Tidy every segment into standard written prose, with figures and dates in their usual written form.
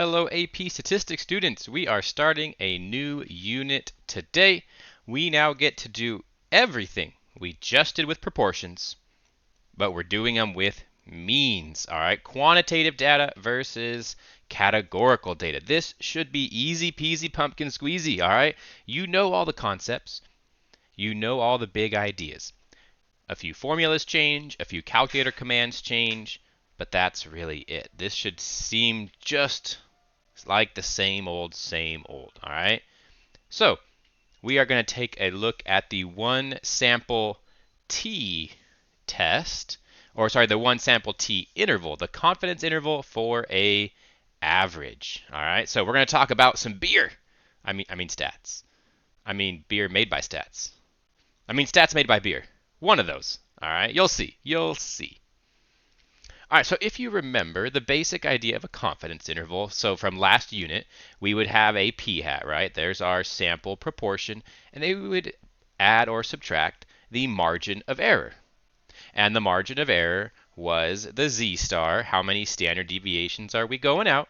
Hello AP Statistics students. We are starting a new unit today. We now get to do everything we just did with proportions, but we're doing them with means, all right? Quantitative data versus categorical data. This should be easy peasy pumpkin squeezy, all right? You know all the concepts. You know all the big ideas. A few formulas change, a few calculator commands change, but that's really it. This should seem just like the same old, all right? So we are going to take a look at the one sample t test, or sorry, the one sample t interval, the confidence interval for a average, all right? So we're going to talk about some beer. I mean stats. I mean beer made by stats. I mean stats made by beer. One of those, all right? You'll see. You'll see. All right, so if you remember the basic idea of a confidence interval, so from last unit, we would have a p-hat, right? There's our sample proportion, and then we would add or subtract the margin of error. And the margin of error was the z-star, how many standard deviations are we going out,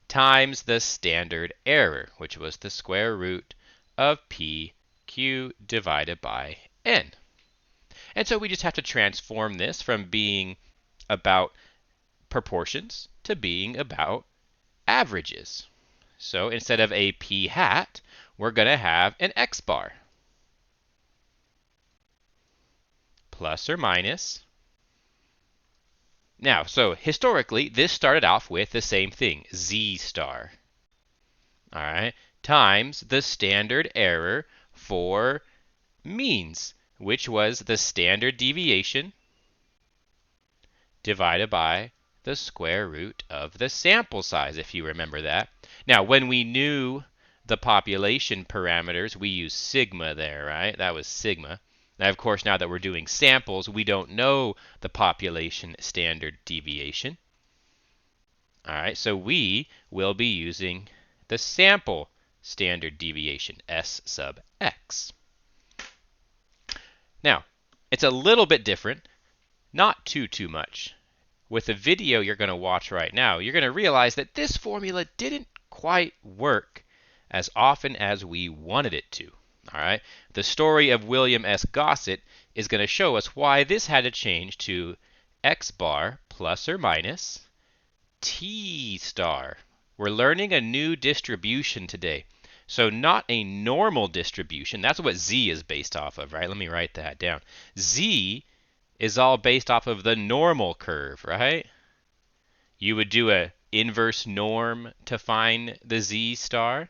times the standard error, which was the square root of pq divided by n. And so we just have to transform this from being about proportions to being about averages. So instead of a p-hat, we're going to have an x-bar. Plus or minus. Now, so historically, this started off with the same thing, z-star. All right, times the standard error for means, which was the standard deviation divided by the square root of the sample size, if you remember that. Now, when we knew the population parameters, we used sigma there, right? That was sigma. Now, of course, now that we're doing samples, we don't know the population standard deviation. All right, so we will be using the sample standard deviation, S sub x. Now, it's a little bit different, not too much. With the video you're going to watch right now, you're going to realize that this formula didn't quite work as often as we wanted it to. All right, the story of William S. Gossett is going to show us why this had to change to x bar plus or minus t star. We're learning a new distribution today. So not a normal distribution. That's what z is based off of, right? Let me write that down. Z is all based off of the normal curve, right? You would do a inverse norm to find the z-star.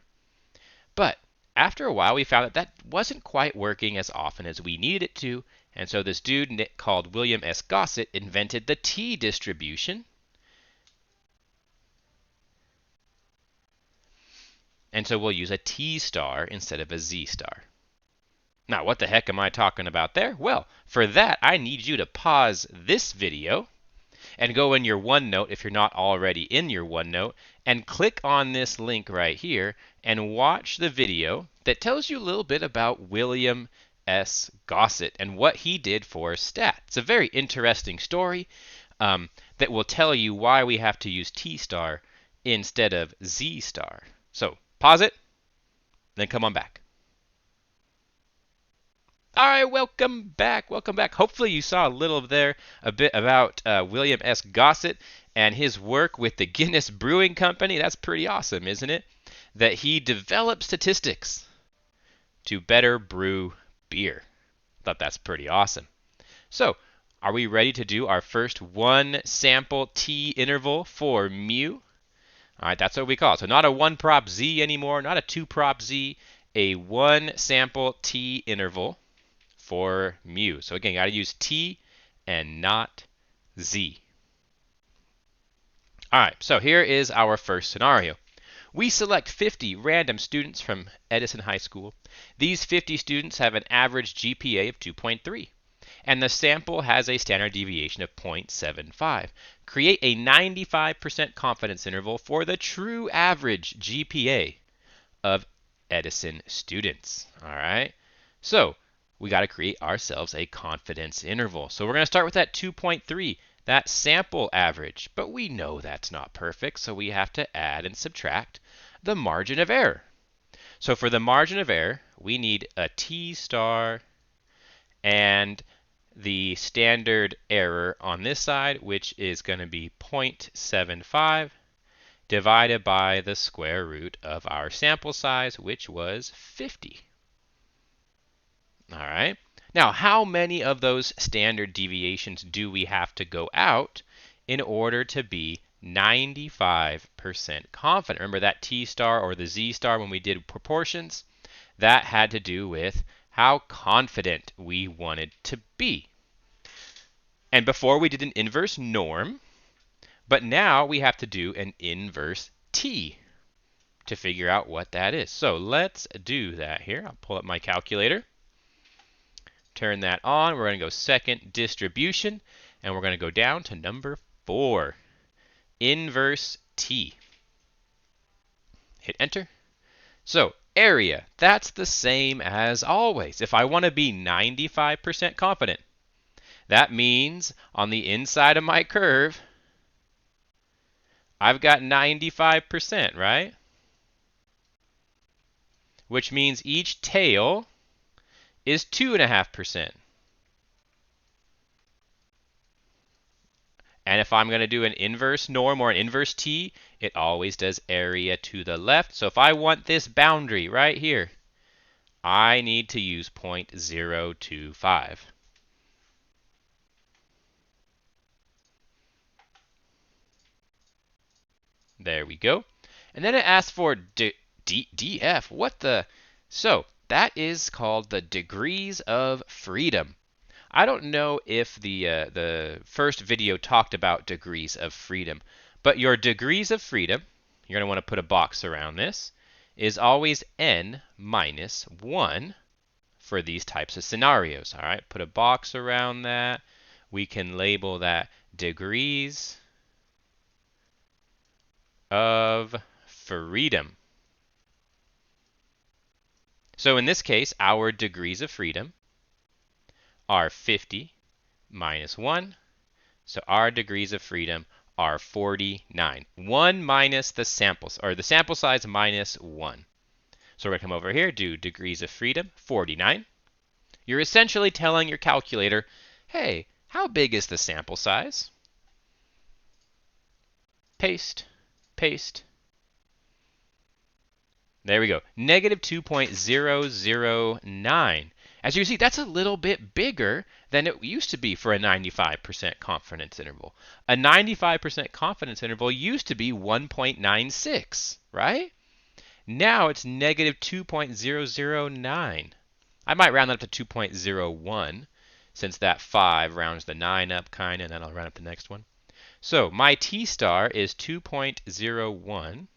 But after a while, we found that that wasn't quite working as often as we needed it to. And so this dude called William S. Gossett invented the t-distribution. And so we'll use a t-star instead of a z-star. Now, what the heck am I talking about there? Well, for that, I need you to pause this video and go in your OneNote if you're not already in your OneNote and click on this link right here and watch the video that tells you a little bit about William S. Gossett and what he did for stats. It's a very interesting story that will tell you why we have to use T-star instead of Z-star. So pause it, then come on back. All right, welcome back. Welcome back. Hopefully you saw a bit about William S. Gossett and his work with the Guinness Brewing Company. That's pretty awesome, isn't it? That he developed statistics to better brew beer. Thought that's pretty awesome. So, are we ready to do our first one sample t interval for mu? All right, that's what we call it. So not a one prop z anymore, not a two prop z, a one sample t interval for mu. So again, you got to use t and not z. All right, so here is our first scenario. We select 50 random students from Edison High School. These 50 students have an average GPA of 2.3, and the sample has a standard deviation of 0.75. Create a 95% confidence interval for the true average GPA of Edison students. All right, so we got to create ourselves a confidence interval. So we're going to start with that 2.3. that sample average. But we know that's not perfect, so we have to add and subtract the margin of error. So for the margin of error, we need a t star and the standard error on this side, which is going to be 0.75 divided by the square root of our sample size, which was 50. All right. Now, how many of those standard deviations do we have to go out in order to be 95% confident? Remember that t star or the z star when we did proportions? That had to do with how confident we wanted to be. And before we did an inverse norm, but now we have to do an inverse t to figure out what that is. So let's do that here. I'll pull up my calculator. Turn that on. We're going to go second distribution, and we're going to go down to number 4, inverse t. Hit enter. So area, that's the same as always. If I want to be 95% confident, that means on the inside of my curve, I've got 95%, right? Which means each tail is 2.5%. And if I'm going to do an inverse norm or an inverse t, it always does area to the left. So if I want this boundary right here, I need to use 0.025. There we go. And then it asks for DF. What the? So that is called the degrees of freedom. I don't know if the first video talked about degrees of freedom, but your degrees of freedom, you're going to want to put a box around this, is always n minus 1 for these types of scenarios. All right, put a box around that. We can label that degrees of freedom. So in this case, our degrees of freedom are 50 minus 1. So our degrees of freedom are 49. 1 minus the sample, or the sample size minus 1. So we're going to come over here, do degrees of freedom, 49. You're essentially telling your calculator, hey, how big is the sample size? Paste, paste. There we go, negative 2.009. As you can see, that's a little bit bigger than it used to be for a 95% confidence interval. A 95% confidence interval used to be 1.96, right? Now it's negative 2.009. I might round that up to 2.01 since that 5 rounds the 9 up kind of, and then I'll round up the next one. So my t star is 2.01.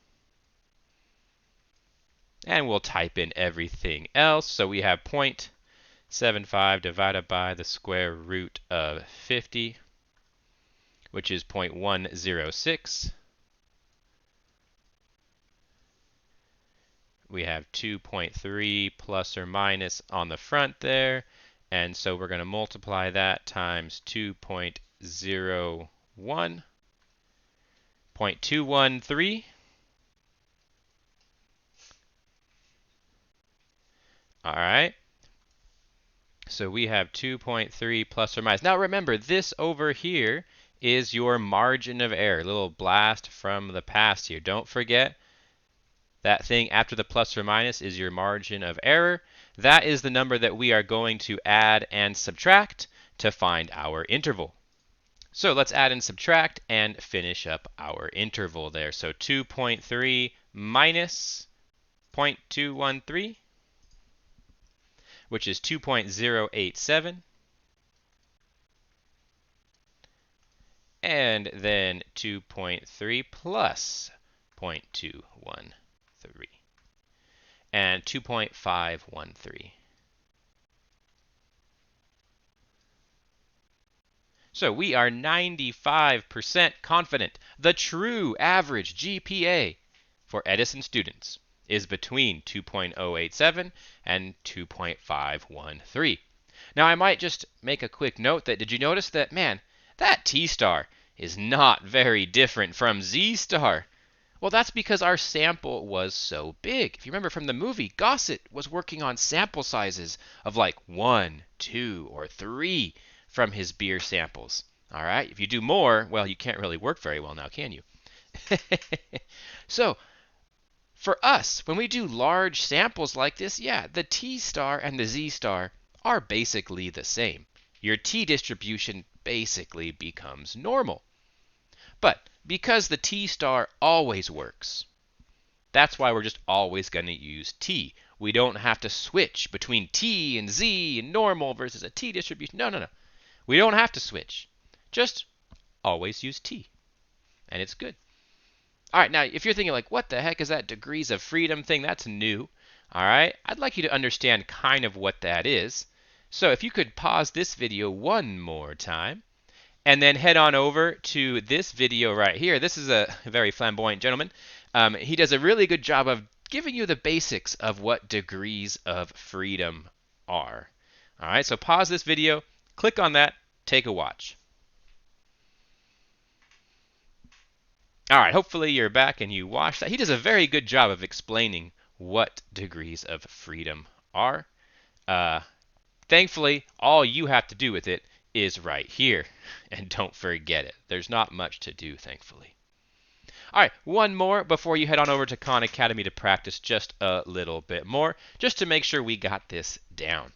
And we'll type in everything else. So we have 0.75 divided by the square root of 50, which is 0.106. We have 2.3 plus or minus on the front there. And so we're going to multiply that times 2.01, 0.213. All right. So we have 2.3 plus or minus. Now remember, this over here is your margin of error. A little blast from the past here. Don't forget that thing after the plus or minus is your margin of error. That is the number that we are going to add and subtract to find our interval. So let's add and subtract and finish up our interval there. So 2.3 minus 0.213. Which is 2.087, and then 2.3 plus 0.213, and 2.513. So we are 95% confident the true average GPA for Edison students is between 2.087 and 2.513. Now I might just make a quick note that, did you notice that, man, That T star is not very different from Z star. Well, that's because our sample was so big. If you remember from the movie, Gossett was working on sample sizes of like 1, 2, or 3 from his beer samples. All right, if you do more, well, you can't really work very well now, can you? So, for us, when we do large samples like this, yeah, the T star and the Z star are basically the same. Your T distribution basically becomes normal. But because the T star always works, that's why we're just always going to use T. We don't have to switch between T and Z and normal versus a T distribution. No, no, no. We don't have to switch. Just always use T, and it's good. All right, now if you're thinking like, what the heck is that degrees of freedom thing? That's new. All right, I'd like you to understand kind of what that is. So if you could pause this video one more time, and then head on over to this video right here. This is a very flamboyant gentleman. He does a really good job of giving you the basics of what degrees of freedom are. All right, so pause this video, click on that, take a watch. All right, hopefully you're back and you watched that. He does a very good job of explaining what degrees of freedom are. Thankfully, all you have to do with it is right here. And don't forget it. There's not much to do, thankfully. All right, one more before you head on over to Khan Academy to practice just a little bit more, just to make sure we got this down.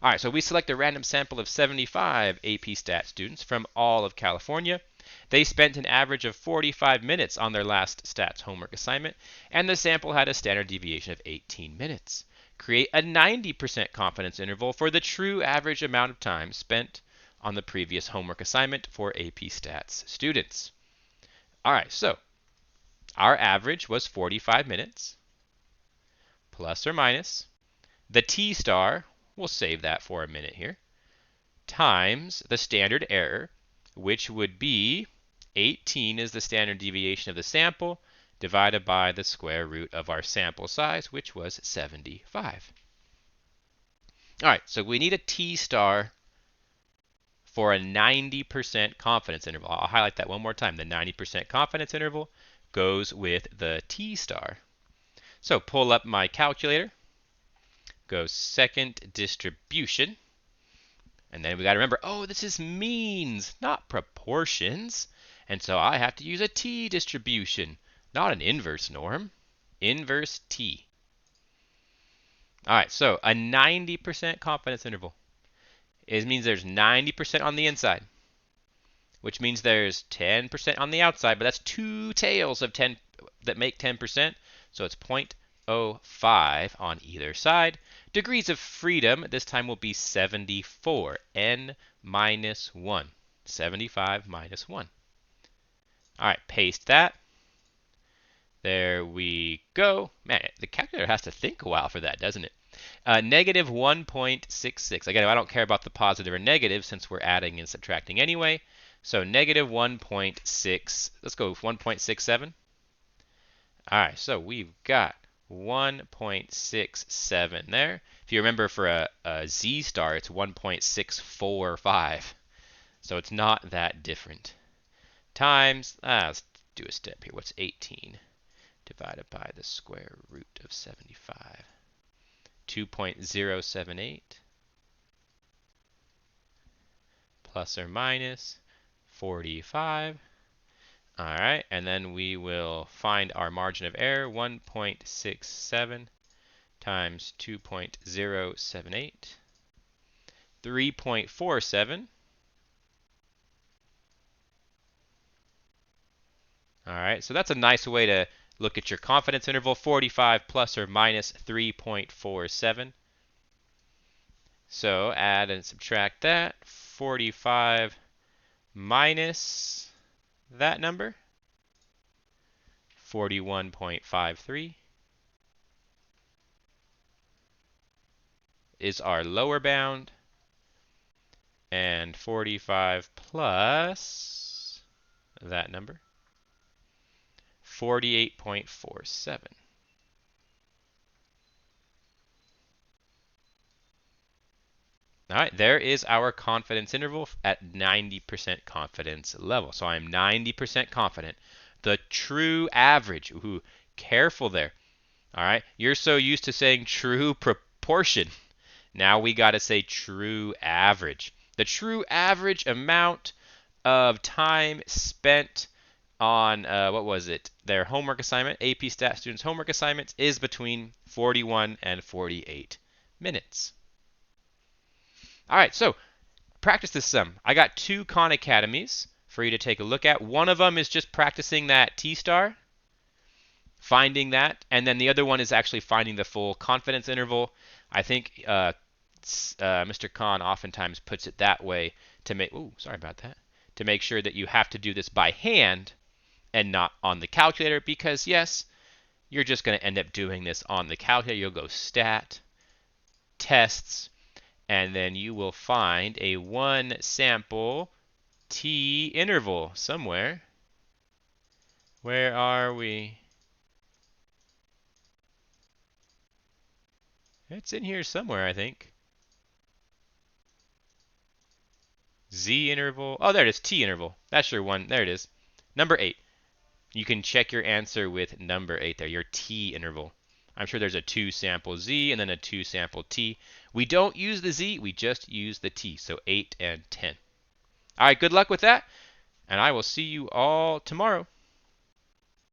All right, so we select a random sample of 75 AP Stat students from all of California. They spent an average of 45 minutes on their last stats homework assignment, and the sample had a standard deviation of 18 minutes. Create a 90% confidence interval for the true average amount of time spent on the previous homework assignment for AP Stats students. All right, so our average was 45 minutes, plus or minus. The T star, we'll save that for a minute here, times the standard error, which would be 18 is the standard deviation of the sample, divided by the square root of our sample size, which was 75. All right, so we need a T star for a 90% confidence interval. I'll highlight that one more time. The 90% confidence interval goes with the T star. So pull up my calculator, go second distribution, and then we got to remember, oh, this is means, not proportions. And so I have to use a T distribution, not an inverse norm. Inverse T. All right, so a 90% confidence interval. It means there's 90% on the inside, which means there's 10% on the outside, but that's two tails of 10 that make 10%, so it's 0.05 on either side. Degrees of freedom this time will be 74, n minus 1. 75 minus 1. All right, paste that. There we go. Man, the calculator has to think a while for that, doesn't it? Negative 1.66. Again, I don't care about the positive or negative since we're adding and subtracting anyway. So negative 1.6. Let's go with 1.67. All right, so we've got 1.67 there. If you remember for a Z star, it's 1.645. So it's not that different. Times, let's do a step here. What's 18 divided by the square root of 75? 2.078 plus or minus 45. All right, and then we will find our margin of error, 1.67 times 2.078, 3.47. All right, so that's a nice way to look at your confidence interval, 45 plus or minus 3.47. So add and subtract that, 45 minus that number, 41.53, is our lower bound, and 45 plus that number, 48.47. All right, there is our confidence interval at 90% confidence level. So I'm 90% confident. The true average, ooh, careful there. All right, you're so used to saying true proportion. Now we got to say true average. The true average amount of time spent on, what was it? Their homework assignment, AP Stat students' homework assignments, is between 41 and 48 minutes. All right, so practice this sum. I got two Khan Academies for you to take a look at. One of them is just practicing that T-star, finding that, and then the other one is actually finding the full confidence interval. I think Mr. Khan oftentimes puts it that way to make, ooh, sorry about that, to make sure that you have to do this by hand and not on the calculator, because yes, you're just going to end up doing this on the calculator. You'll go stat, tests, and then you will find a one sample t interval somewhere. Where are we? It's in here somewhere, I think. Z interval. Oh, there it is, t interval. That's your one. There it is. Number 8. You can check your answer with number 8 there, your t interval. I'm sure there's a 2 sample z and then a 2 sample t. We don't use the z, we just use the t. So 8 and 10. All right, good luck with that, and I will see you all tomorrow.